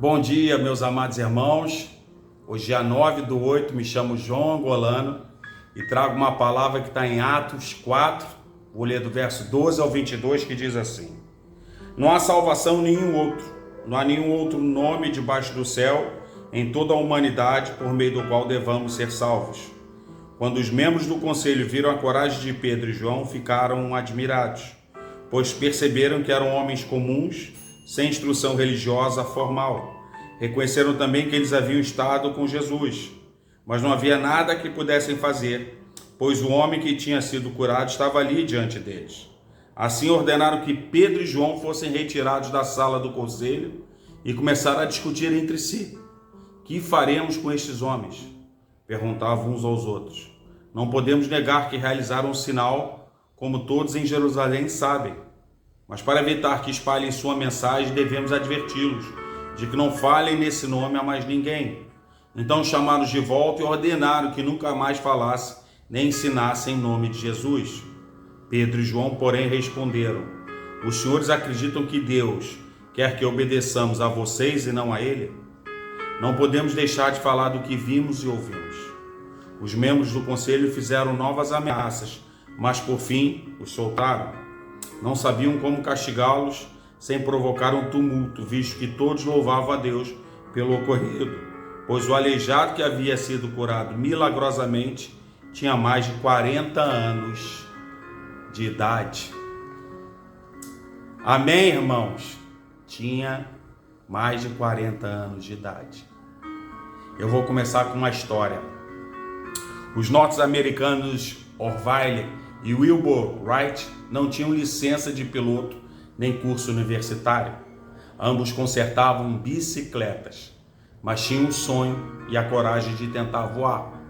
Bom dia, meus amados irmãos. Hoje, dia 9/8, me chamo João Angolano e trago uma palavra que está em Atos 4, vou ler do verso 12 ao 22, que diz assim: Não há salvação nenhum outro, não há nenhum outro nome debaixo do céu em toda a humanidade por meio do qual devamos ser salvos. Quando os membros do conselho viram a coragem de Pedro e João, ficaram admirados, pois perceberam que eram homens comuns, sem instrução religiosa formal. Reconheceram também que eles haviam estado com Jesus, mas não havia nada que pudessem fazer, pois o homem que tinha sido curado estava ali diante deles. Assim ordenaram que Pedro e João fossem retirados da sala do conselho e começaram a discutir entre si. Que faremos com estes homens? Perguntavam uns aos outros. Não podemos negar que realizaram um sinal, como todos em Jerusalém sabem. Mas para evitar que espalhem sua mensagem, devemos adverti-los de que não falem nesse nome a mais ninguém. Então chamaram-os de volta e ordenaram que nunca mais falassem nem ensinassem em nome de Jesus. Pedro e João, porém, responderam: Os senhores acreditam que Deus quer que obedeçamos a vocês e não a Ele? Não podemos deixar de falar do que vimos e ouvimos. Os membros do conselho fizeram novas ameaças, mas por fim os soltaram. Não sabiam como castigá-los sem provocar um tumulto, visto que todos louvavam a Deus pelo ocorrido, pois o aleijado que havia sido curado milagrosamente tinha mais de 40 anos de idade. Amém, irmãos? Tinha mais de 40 anos de idade. Eu vou começar com uma história. Os norte-americanos Orville e Wilbur Wright não tinham licença de piloto nem curso universitário. Ambos consertavam bicicletas, mas tinham um sonho e a coragem de tentar voar.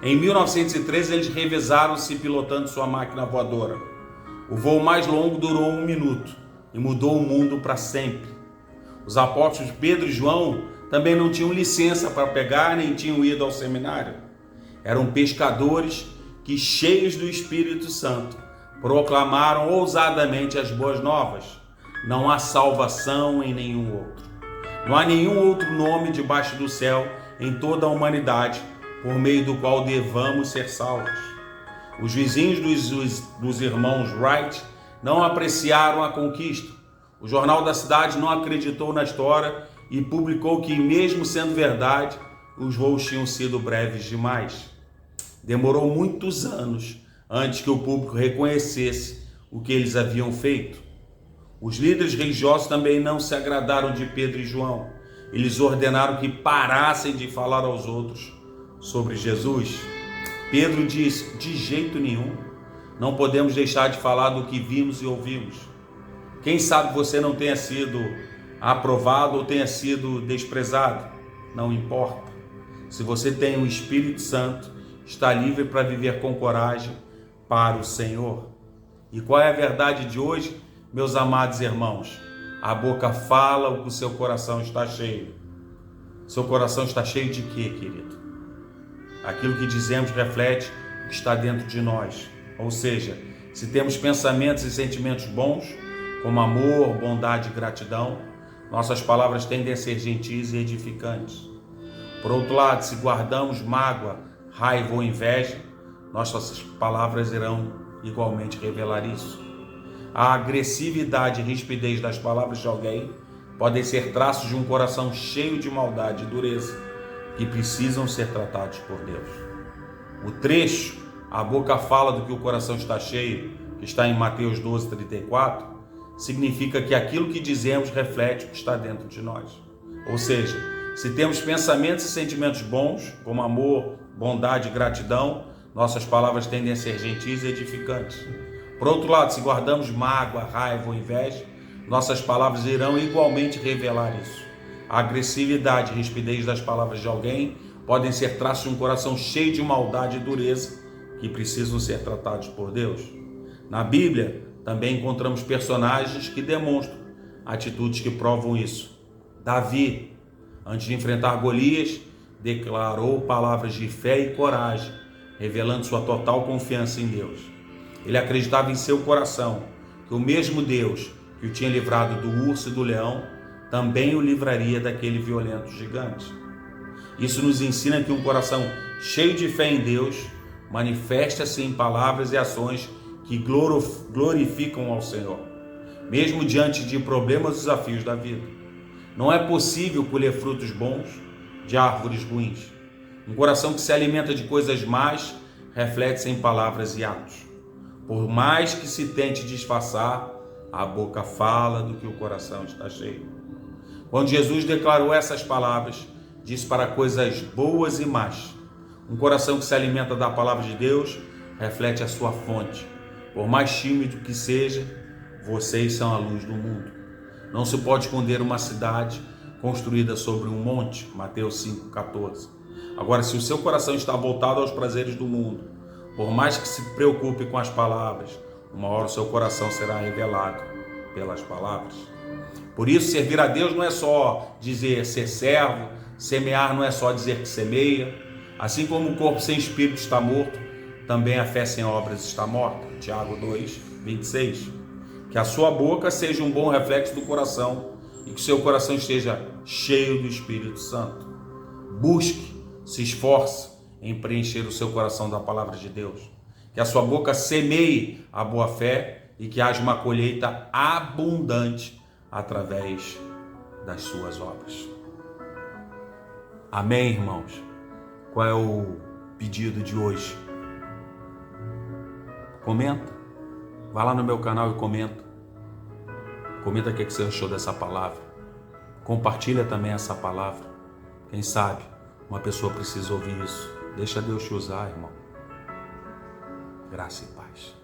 Em 1913, eles revezaram-se pilotando sua máquina voadora. O voo mais longo durou 1 minuto e mudou o mundo para sempre. Os apóstolos Pedro e João também não tinham licença para pegar, nem tinham ido ao seminário. Eram pescadores que, cheios do Espírito Santo, proclamaram ousadamente as boas novas. Não há salvação em nenhum outro. Não há nenhum outro nome debaixo do céu em toda a humanidade por meio do qual devamos ser salvos. Os vizinhos dos irmãos Wright não apreciaram a conquista. O jornal da cidade não acreditou na história e publicou que, mesmo sendo verdade, os voos tinham sido breves demais. Demorou muitos anos antes que o público reconhecesse o que eles haviam feito. Os líderes religiosos também não se agradaram de Pedro e João. Eles ordenaram que parassem de falar aos outros sobre Jesus. Pedro disse: de jeito nenhum, não podemos deixar de falar do que vimos e ouvimos. Quem sabe você não tenha sido aprovado ou tenha sido desprezado. Não importa. Se você tem o Espírito Santo, está livre para viver com coragem para o Senhor. E qual é a verdade de hoje, meus amados irmãos? A boca fala o que o seu coração está cheio. Seu coração está cheio de quê, querido? Aquilo que dizemos reflete o que está dentro de nós. Ou seja, se temos pensamentos e sentimentos bons, como amor, bondade e gratidão, nossas palavras tendem a ser gentis e edificantes. Por outro lado, se guardamos mágoa, raiva ou inveja, nossas palavras irão igualmente revelar isso. A agressividade e rispidez das palavras de alguém podem ser traços de um coração cheio de maldade e dureza, que precisam ser tratados por Deus. O trecho, a boca fala do que o coração está cheio, que está em Mateus 12:34, significa que aquilo que dizemos reflete o que está dentro de nós. Ou seja, se temos pensamentos e sentimentos bons, como amor, bondade e gratidão, nossas palavras tendem a ser gentis e edificantes. Por outro lado, se guardamos mágoa, raiva ou inveja, nossas palavras irão igualmente revelar isso. A agressividade e rispidez das palavras de alguém podem ser traços de um coração cheio de maldade e dureza que precisam ser tratados por Deus. Na Bíblia, também encontramos personagens que demonstram atitudes que provam isso. Davi, antes de enfrentar Golias, declarou palavras de fé e coragem, revelando sua total confiança em Deus. Ele acreditava em seu coração que o mesmo Deus que o tinha livrado do urso e do leão também o livraria daquele violento gigante. Isso nos ensina que um coração cheio de fé em Deus manifesta-se em palavras e ações que glorificam ao Senhor, mesmo diante de problemas e desafios da vida. Não é possível colher frutos bons de árvores ruins. Um coração que se alimenta de coisas más reflete-se em palavras e atos. Por mais que se tente disfarçar, a boca fala do que o coração está cheio. Quando Jesus declarou essas palavras, disse para coisas boas e más. Um coração que se alimenta da palavra de Deus reflete a sua fonte. Por mais tímido que seja, vocês são a luz do mundo. Não se pode esconder uma cidade construída sobre um monte. Mateus 5,14. Agora, se o seu coração está voltado aos prazeres do mundo, por mais que se preocupe com as palavras, uma hora o seu coração será revelado pelas palavras. Por isso, servir a Deus não é só dizer ser servo, semear não é só dizer que semeia. Assim como o corpo sem espírito está morto, também a fé sem obras está morta. Tiago 2:26. Que a sua boca seja um bom reflexo do coração e que o seu coração esteja cheio do Espírito Santo. Busque, se esforce em preencher o seu coração da palavra de Deus. Que a sua boca semeie a boa fé e que haja uma colheita abundante através das suas obras. Amém, irmãos? Qual é o pedido de hoje? Comenta. Vai lá no meu canal e comenta. Comenta o que você achou dessa palavra. Compartilha também essa palavra. Quem sabe uma pessoa precisa ouvir isso. Deixa Deus te usar, irmão. Graça e paz.